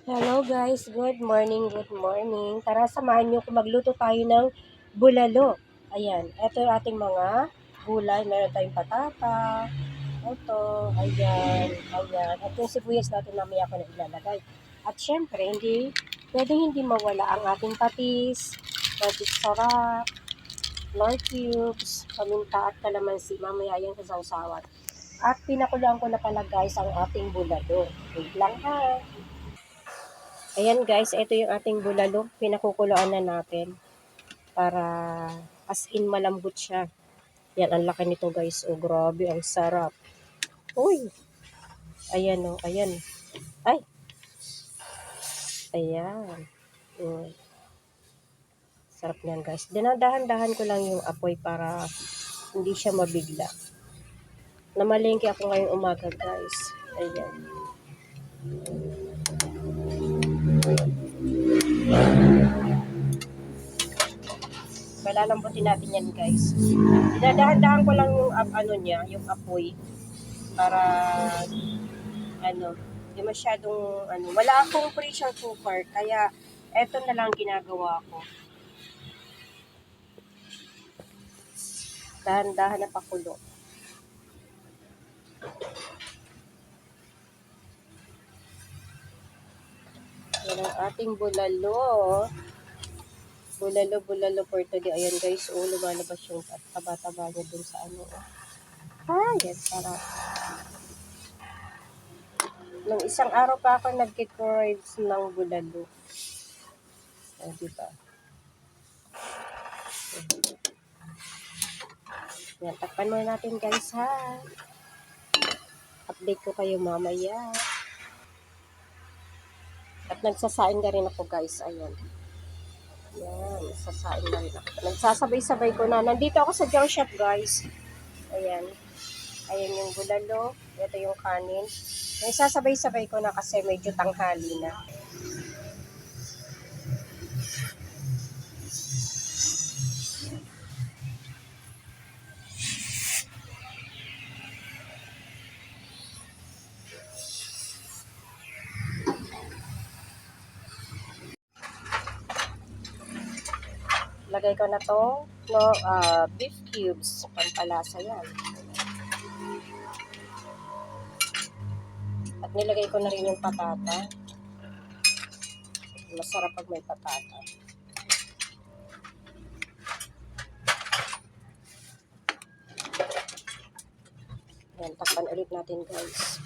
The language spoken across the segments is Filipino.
Hello guys, good morning, good morning. Tara samahan niyo ko magluto tayo ng bulalo. Ayan, ito yung ating mga gulay. Meron tayong patata, ito, ayan, ayan. At yung sibuyas natin mamaya ko na ilalagay. At syempre, pwedeng hindi mawala ang ating patis, magic sarap, nor cubes, paminta at kalamansi. Mamaya yan sa sausawan. At pinakuloan ko na pala guys ang ating bulalo. Wait lang ha. Ayan guys, ito yung ating bulalo. Pinakukuloan na natin para as in malambot siya. Yan, ang laki nito guys. Oh, grabe, ang sarap. Uy, ayan oh, ayan. Ay, ayan. Mm, sarap niyan guys. Dinadahan-dahan ko lang yung apoy para hindi siya mabigla. Namalengke ako ngayong umaga guys. Ayan. Palalambutin natin yan guys. Dinadahan-dahan ko lang yung ano niya, yung apoy para ano, hindi masyadong ano, wala akong pressure cooker kaya eto na lang ginagawa ko. Dahan-dahan na pakulo. Yan ang ating bulalo. Bulalo for today. Ayan guys, oh, lumalabas yung taba-taba niya dun sa ano. Yan, sarap. Nung isang araw pa ako nag-crave ng bulalo. Diba? Yan, takpan muna natin guys ha. Update ko kayo mamaya. At nagsasaing na rin ako guys. Ayan. Yan, nagsasaing na rin ako. Nagsasabay-sabay ko na. Nandito ako sa Joe Shop guys. Ayan. Ayan yung bulalo. Ito yung kanin. Nagsasabay-sabay ko na kasi medyo tanghali na. Lagay ko na to beef cubes. Pampalasa yan. At nilagay ko na rin yung patata. Masarap pag may patata. Yan, takpan ulit natin guys.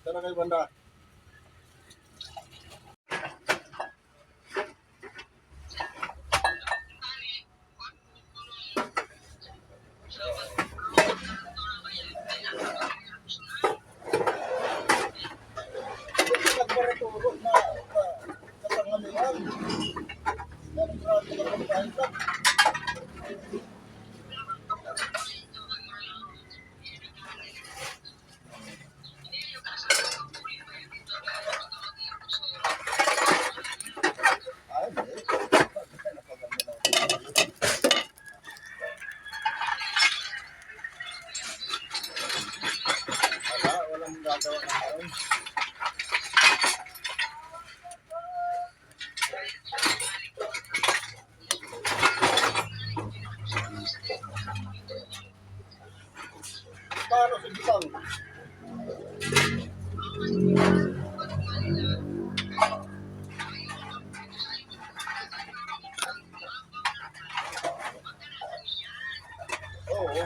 Sana kayo banda. Nagbaraturo na kasangalian. Nagbaraturo na pagkain. Walang gagawa ng kain. Paano si Gitang? Oo.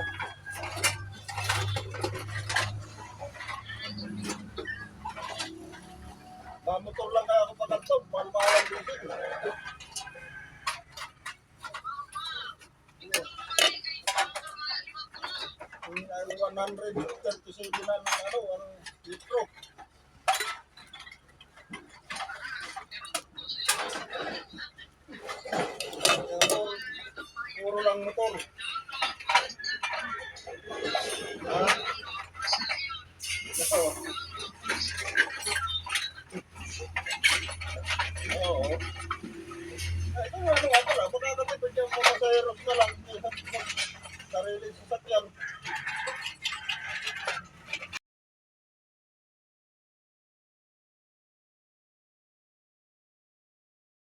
137 na ng ang litro. Pero, puro lang motor. Ha? Ito. Oo. Ay, ito ano nga pala, makakatipid yung mga sa aeros na lang. Sarili sa